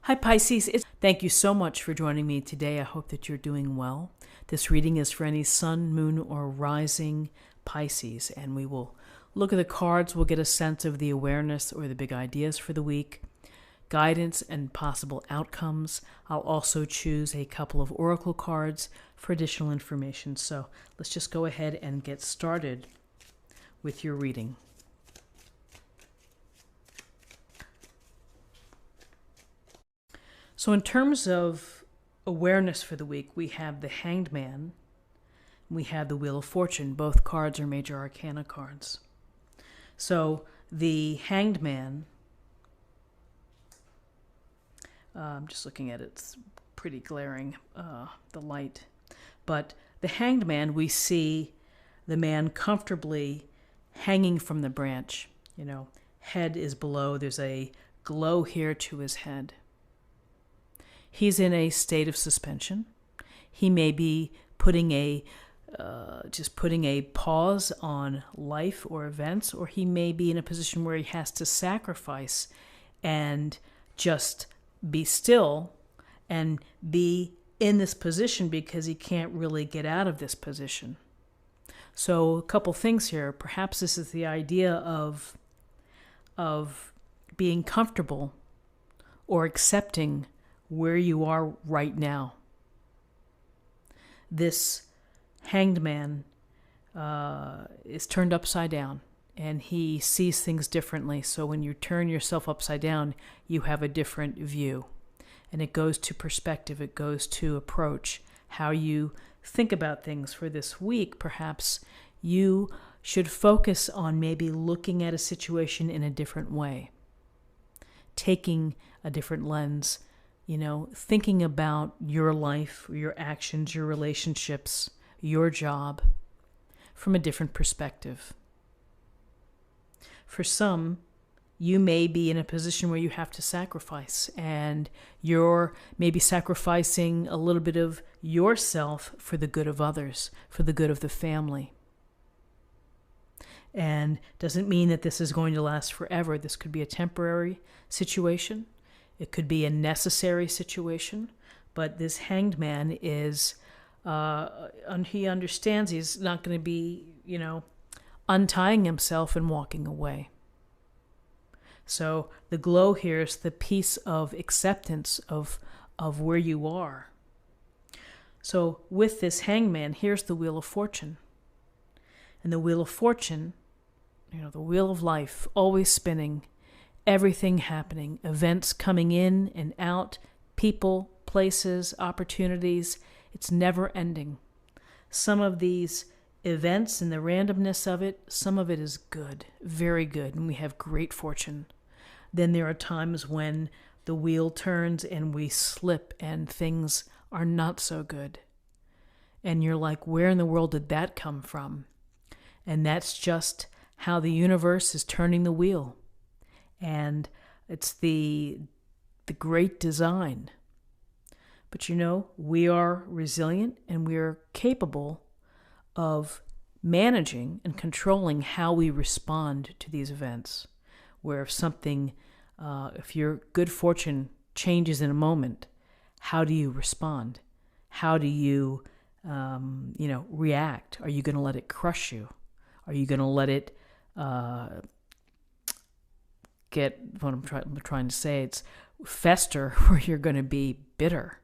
Hi Pisces, thank you so much for joining me today. I hope that you're doing well. This reading is for any sun, moon, or rising Pisces, and we will look at the cards. We'll get a sense of the awareness or the big ideas for the week, guidance and possible outcomes. I'll also choose a couple of oracle cards for additional information. So let's just go ahead and get started with your reading. So in terms of awareness for the week, we have the Hanged Man, we have the Wheel of Fortune. Both cards are major arcana cards. So the Hanged Man, I'm just looking at it, it's pretty glaring, the light. But the Hanged Man, we see the man comfortably hanging from the branch. Head is below, there's a glow here to his head. He's in a state of suspension. He may be putting a pause on life or events, or he may be in a position where he has to sacrifice and just be still and be in this position because he can't really get out of this position. So a couple things here. Perhaps this is the idea of being comfortable or accepting where you are right now. This Hanged Man is turned upside down, and he sees things differently. So when you turn yourself upside down, you have a different view. And it goes to perspective, it goes to approach, how you think about things. For this week, perhaps you should focus on maybe looking at a situation in a different way, taking a different lens, thinking about your life, your actions, your relationships, your job from a different perspective. For some, you may be in a position where you have to sacrifice, and you're maybe sacrificing a little bit of yourself for the good of others, for the good of the family. And doesn't mean that this is going to last forever. This could be a temporary situation. It could be a necessary situation, but this Hanged Man is, he understands he's not going to be, untying himself and walking away. So the glow here is the piece of acceptance of where you are. So with this Hanged Man, here's the Wheel of Fortune. And the Wheel of Fortune, the wheel of life, always spinning, everything happening, events coming in and out, people, places, opportunities. It's never ending. Some of these events and the randomness of it, some of it is good, very good, and we have great fortune. Then there are times when the wheel turns and we slip and things are not so good. And you're like, where in the world did that come from? And that's just how the universe is turning the wheel. And it's the great design. But we are resilient and we are capable of managing and controlling how we respond to these events. Where if your good fortune changes in a moment, how do you respond? How do you, react? Are you going to let it crush you? Are you going to let it get what I'm trying to say? It's fester, where you're going to be bitter?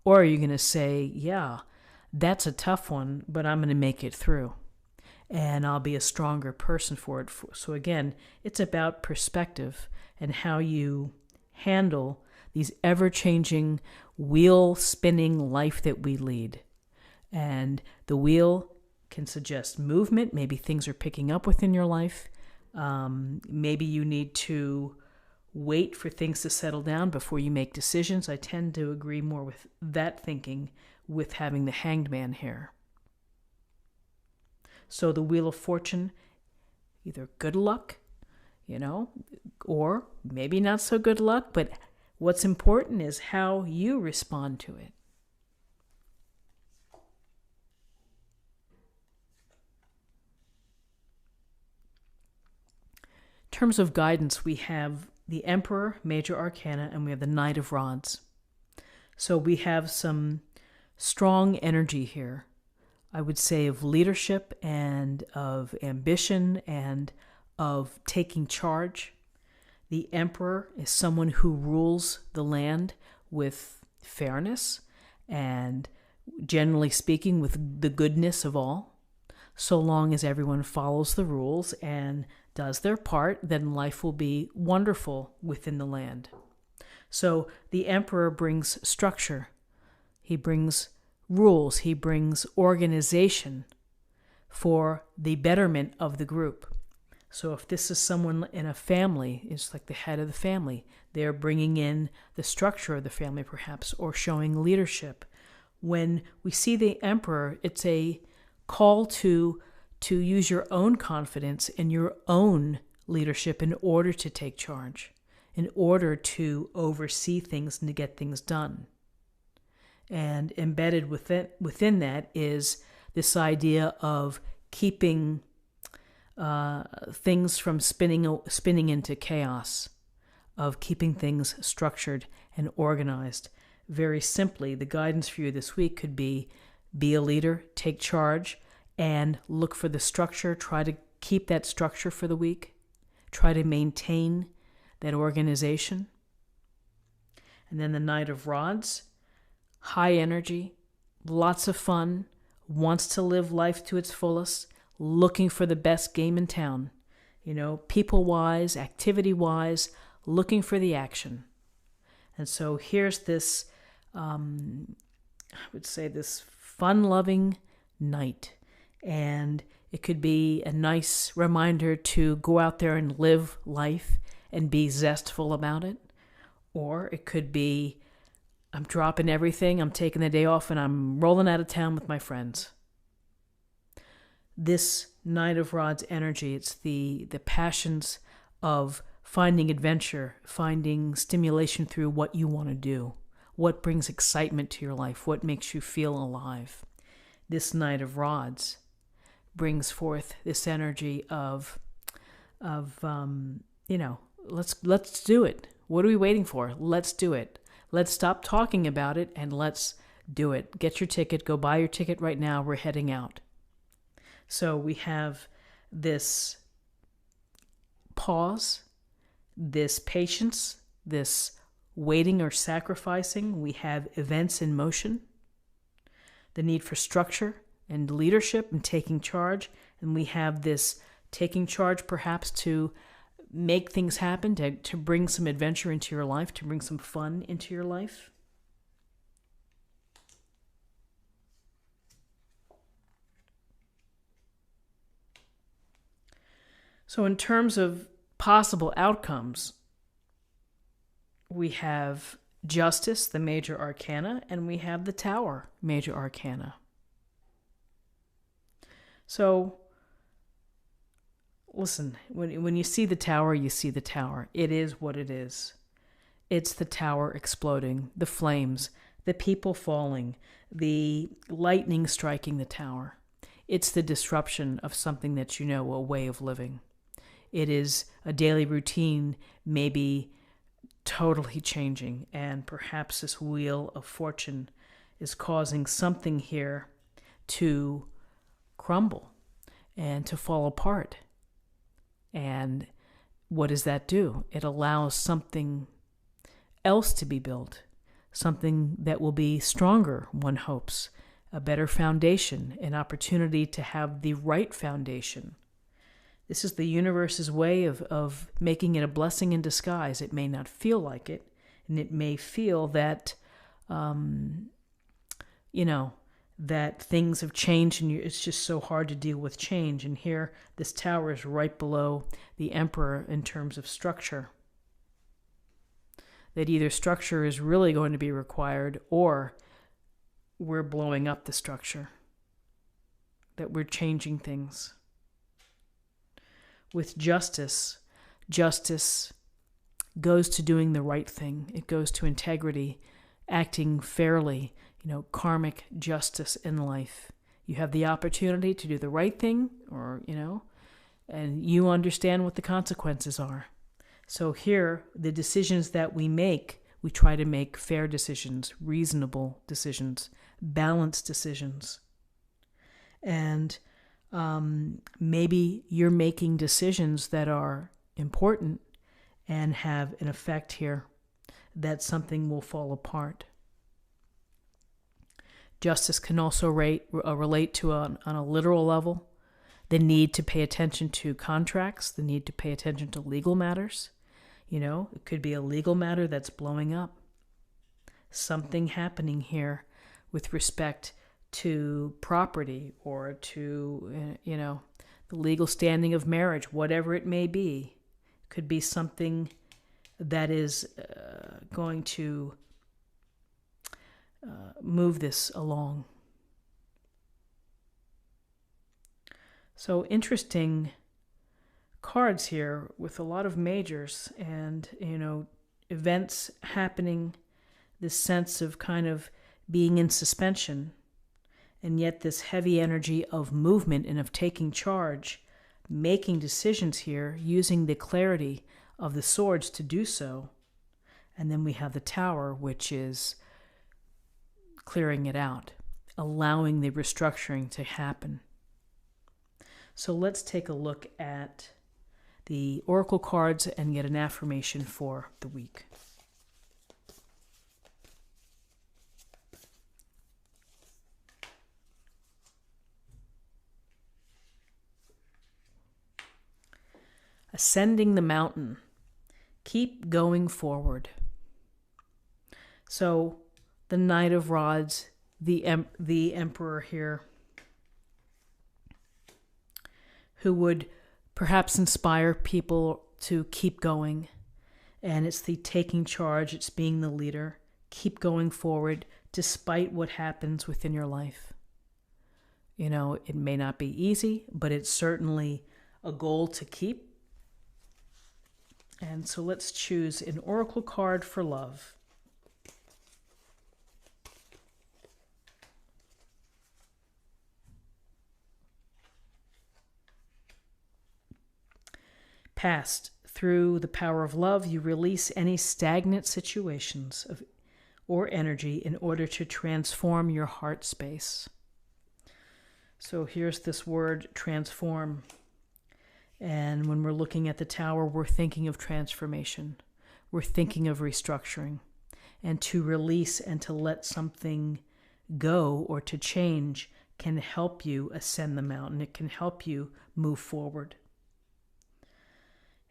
Or are you going to say, yeah, that's a tough one, but I'm going to make it through, and I'll be a stronger person for it. So again, it's about perspective and how you handle these ever-changing, wheel-spinning life that we lead. And the wheel can suggest movement. Maybe things are picking up within your life. Maybe you need to wait for things to settle down before you make decisions. I tend to agree more with that thinking with having the Hanged Man here. So the Wheel of Fortune, either good luck, or maybe not so good luck, but what's important is how you respond to it. In terms of guidance, we have the Emperor, major arcana, and we have the Knight of Rods. So we have some strong energy here, I would say, of leadership and of ambition and of taking charge. The Emperor is someone who rules the land with fairness and, generally speaking, with the goodness of all. So long as everyone follows the rules and does their part, then life will be wonderful within the land. So the Emperor brings structure. He brings rules. He brings organization for the betterment of the group. So if this is someone in a family, it's like the head of the family, they're bringing in the structure of the family perhaps, or showing leadership. When we see the Emperor, it's a call to use your own confidence and your own leadership in order to take charge, in order to oversee things and to get things done. And embedded within that is this idea of keeping things from spinning into chaos, of keeping things structured and organized. Very simply, the guidance for you this week could be a leader, take charge, and look for the structure. Try to keep that structure for the week. Try to maintain that organization. And then the Knight of Rods, high energy, lots of fun, wants to live life to its fullest, looking for the best game in town. People-wise, activity-wise, looking for the action. And so here's this, I would say, this fun-loving knight. And it could be a nice reminder to go out there and live life and be zestful about it. Or it could be, I'm dropping everything, I'm taking the day off, and I'm rolling out of town with my friends. This Knight of Rods energy, it's the passions of finding adventure, finding stimulation through what you want to do, what brings excitement to your life, what makes you feel alive. This Knight of Rods brings forth this energy of let's do it. What are we waiting for? Let's do it. Let's stop talking about it and let's do it. Get your ticket. Go buy your ticket right now. We're heading out. So we have this pause, this patience, this waiting or sacrificing. We have events in motion, the need for structure and leadership and taking charge. And we have this taking charge perhaps to make things happen, to bring some adventure into your life, to bring some fun into your life. So in terms of possible outcomes, we have Justice, the major arcana, and we have the Tower, major arcana. So listen, when you see the Tower, you see the Tower. It is what it is. It's the Tower exploding, the flames, the people falling, the lightning striking the Tower. It's the disruption of something that a way of living. It is a daily routine, maybe totally changing, and perhaps this wheel of fortune is causing something here to crumble and to fall apart. And what does that do? It allows something else to be built, something that will be stronger, one hopes, a better foundation, an opportunity to have the right foundation. This is the universe's way of making it a blessing in disguise. It may not feel like it, and it may feel that, that things have changed and it's just so hard to deal with change. And here, this Tower is right below the Emperor in terms of structure. That either structure is really going to be required or we're blowing up the structure. That we're changing things. With justice goes to doing the right thing. It goes to integrity, acting fairly, karmic justice in life. You have the opportunity to do the right thing and you understand what the consequences are. So here, the decisions that we make, we try to make fair decisions, reasonable decisions, balanced decisions. And maybe you're making decisions that are important and have an effect here that something will fall apart. Justice can also relate to on a literal level, the need to pay attention to contracts, the need to pay attention to legal matters. It could be a legal matter that's blowing up. Something happening here with respect to property or to, the legal standing of marriage, whatever it may be. Could be something that is going to move this along. So interesting cards here with a lot of majors and, events happening, this sense of kind of being in suspension, and yet this heavy energy of movement and of taking charge, making decisions here, using the clarity of the swords to do so. And then we have the Tower, which is clearing it out, allowing the restructuring to happen. So let's take a look at the oracle cards and get an affirmation for the week. Ascending the mountain. Keep going forward. So the Knight of Rods, the Emperor here, who would perhaps inspire people to keep going. And it's the taking charge, it's being the leader. Keep going forward despite what happens within your life. It may not be easy, but it's certainly a goal to keep. And so let's choose an oracle card for love. Past. Through the power of love, you release any stagnant situations or energy in order to transform your heart space. So here's this word, transform. And when we're looking at the Tower, we're thinking of transformation. We're thinking of restructuring. And to release and to let something go or to change can help you ascend the mountain. It can help you move forward.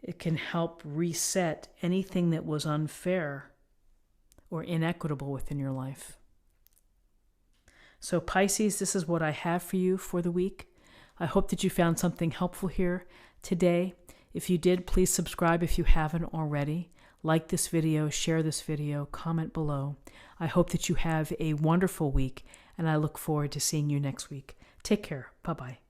It can help reset anything that was unfair or inequitable within your life. So Pisces, this is what I have for you for the week. I hope that you found something helpful here today. If you did, please subscribe if you haven't already. Like this video, share this video, comment below. I hope that you have a wonderful week, and I look forward to seeing you next week. Take care. Bye-bye.